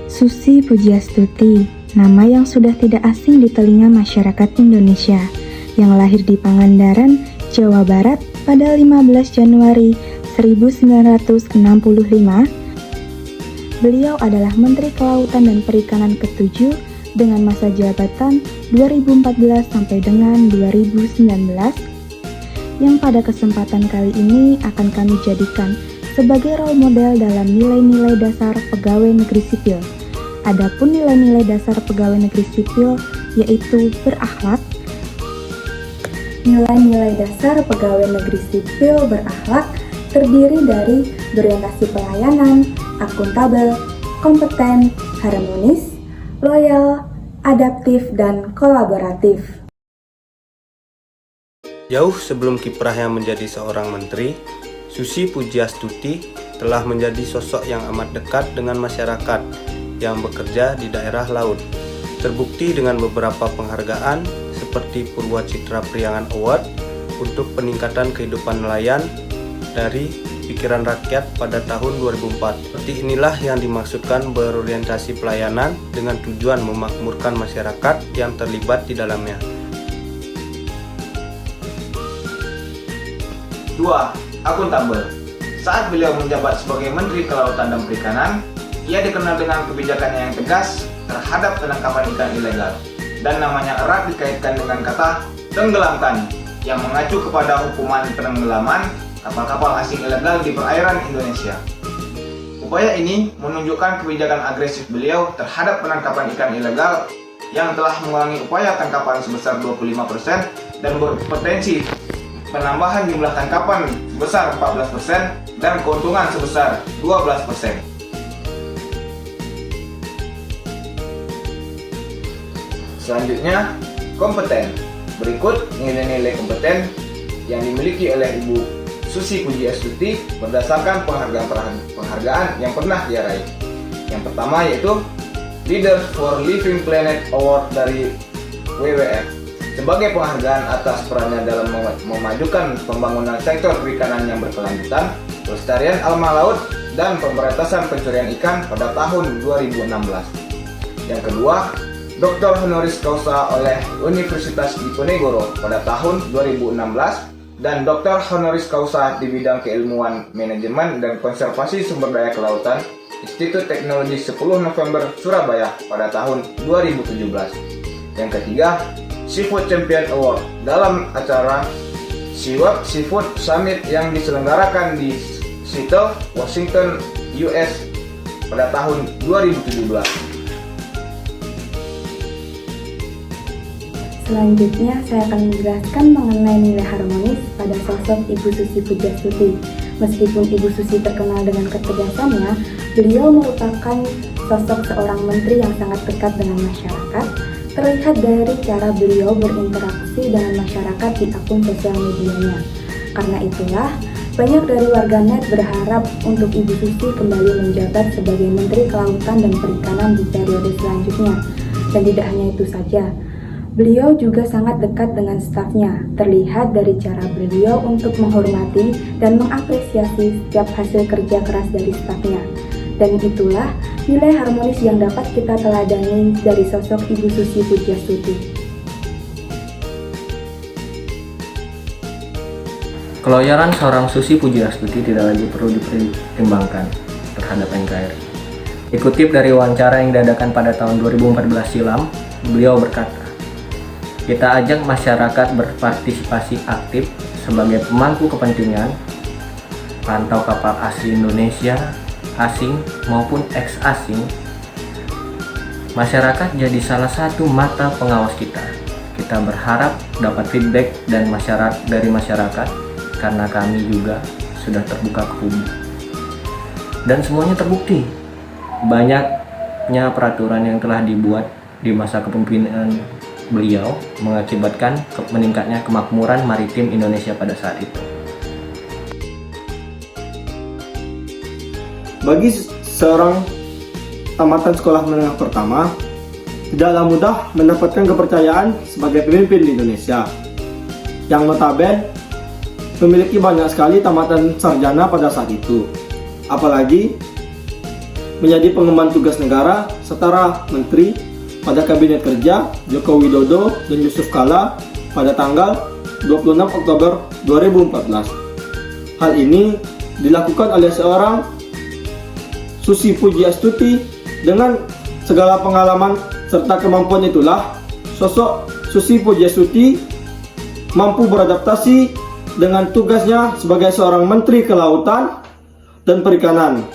Susi Pujiastuti, nama yang sudah tidak asing di telinga masyarakat Indonesia, yang lahir di Pangandaran, Jawa Barat pada 15 Januari 1965. Beliau adalah Menteri Kelautan dan Perikanan ke-7 dengan masa jabatan 2014 sampai dengan 2019, yang pada kesempatan kali ini akan kami jadikan sebagai role model dalam nilai-nilai dasar pegawai negeri sipil. Adapun nilai-nilai dasar pegawai negeri sipil yaitu berakhlak. Nilai-nilai dasar pegawai negeri sipil berakhlak terdiri dari berorientasi pelayanan, akuntabel, kompeten, harmonis, loyal, adaptif, dan kolaboratif. Jauh sebelum kiprahnya menjadi seorang menteri, Susi Pujiastuti telah menjadi sosok yang amat dekat dengan masyarakat yang bekerja di daerah laut. Terbukti dengan beberapa penghargaan seperti Purwacitra Priangan Award untuk peningkatan kehidupan nelayan dari pikiran rakyat pada tahun 2004. Seperti inilah yang dimaksudkan berorientasi pelayanan dengan tujuan memakmurkan masyarakat yang terlibat di dalamnya. 2. Akuntabel. Saat beliau menjabat sebagai Menteri Kelautan dan Perikanan, ia dikenal dengan kebijakannya yang tegas terhadap penangkapan ikan ilegal, dan namanya erat dikaitkan dengan kata tenggelamkan yang mengacu kepada hukuman penenggelaman kapal-kapal asing ilegal di perairan Indonesia. Upaya ini menunjukkan kebijakan agresif beliau terhadap penangkapan ikan ilegal yang telah mengurangi upaya tangkapan sebesar 25% dan berpotensi penambahan jumlah tangkapan sebesar 14% dan keuntungan sebesar 12%. Selanjutnya, kompeten. Berikut nilai-nilai kompeten yang dimiliki oleh Ibu Susi Pujiastuti berdasarkan penghargaan yang pernah dia raih. Yang pertama yaitu Leaders for Living Planet Award dari WWF sebagai penghargaan atas perannya dalam memajukan pembangunan sektor perikanan yang berkelanjutan, pelestarian alam laut, dan pemberantasan pencurian ikan pada tahun 2016. Yang kedua, Dr. Honoris Causa oleh Universitas Diponegoro pada tahun 2016 dan Dr. Honoris Causa di bidang keilmuan manajemen dan konservasi sumber daya kelautan Institut Teknologi 10 November Surabaya pada tahun 2017. Yang ketiga, Seafood Champion Award dalam acara SeaWorld Seafood Summit yang diselenggarakan di Seattle, Washington, US pada tahun 2017. Selanjutnya, saya akan menjelaskan mengenai nilai harmonis pada sosok Ibu Susi Pujiastuti. Meskipun Ibu Susi terkenal dengan ketegasannya, beliau merupakan sosok seorang menteri yang sangat dekat dengan masyarakat, terlihat dari cara beliau berinteraksi dengan masyarakat di akun sosial medianya. Karena itulah, banyak dari warganet berharap untuk Ibu Susi kembali menjabat sebagai Menteri Kelautan dan Perikanan di periode selanjutnya. Dan tidak hanya itu saja, beliau juga sangat dekat dengan stafnya, terlihat dari cara beliau untuk menghormati dan mengapresiasi setiap hasil kerja keras dari stafnya. Dan itulah nilai harmonis yang dapat kita teladani dari sosok Ibu Susi Pujiastuti. Keloyalan seorang Susi Pujiastuti tidak lagi perlu dipertimbangkan terhadap NKRI. Dikutip dari wawancara yang diadakan pada tahun 2014 silam, beliau berkata, "Kita ajak masyarakat berpartisipasi aktif sebagai pemangku kepentingan, pantau kapal asli Indonesia, asing maupun ex-asing. Masyarakat jadi salah satu mata pengawas kita. Kita berharap dapat feedback dari masyarakat karena kami juga sudah terbuka ke publik." Dan semuanya terbukti. Banyaknya peraturan yang telah dibuat di masa kepemimpinan beliau mengakibatkan meningkatnya kemakmuran maritim Indonesia pada saat itu. Bagi seorang tamatan sekolah menengah pertama, tidaklah mudah mendapatkan kepercayaan sebagai pemimpin di Indonesia, yang notabene memiliki banyak sekali tamatan sarjana pada saat itu. Apalagi menjadi pengemban tugas negara setara menteri pada Kabinet Kerja Joko Widodo dan Yusuf Kala pada tanggal 26 Oktober 2014. Hal ini dilakukan oleh seorang Susi Pujiastuti. Dengan segala pengalaman serta kemampuan itulah sosok Susi Pujiastuti mampu beradaptasi dengan tugasnya sebagai seorang Menteri Kelautan dan Perikanan.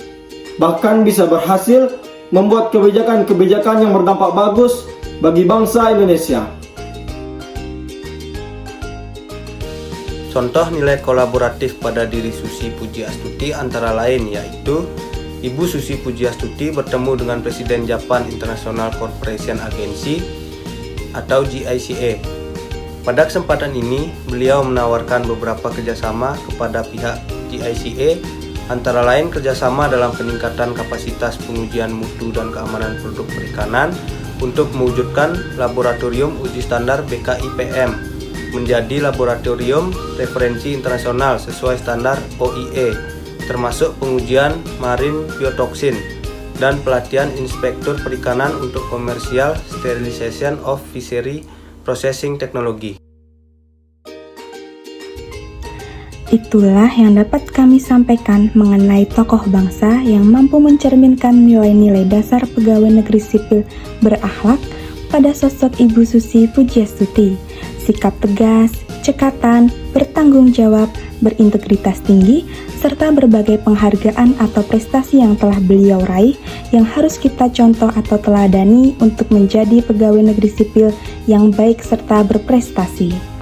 Bahkan bisa berhasil membuat kebijakan-kebijakan yang berdampak bagus bagi bangsa Indonesia. Contoh nilai kolaboratif pada diri Susi Pujiastuti antara lain yaitu Ibu Susi Pujiastuti bertemu dengan Presiden Japan International Cooperation Agency atau JICA. Pada kesempatan ini, beliau menawarkan beberapa kerjasama kepada pihak JICA, antara lain kerjasama dalam peningkatan kapasitas pengujian mutu dan keamanan produk perikanan untuk mewujudkan laboratorium uji standar BKIPM menjadi laboratorium referensi internasional sesuai standar OIE, termasuk pengujian marin biotoksin dan pelatihan inspektur perikanan untuk commercial sterilization of fishery processing technology. Itulah yang dapat kami sampaikan mengenai tokoh bangsa yang mampu mencerminkan nilai-nilai dasar pegawai negeri sipil berakhlak pada sosok Ibu Susi Pujiastuti. Sikap tegas, cekatan, bertanggung jawab, berintegritas tinggi, serta berbagai penghargaan atau prestasi yang telah beliau raih yang harus kita contoh atau teladani untuk menjadi pegawai negeri sipil yang baik serta berprestasi.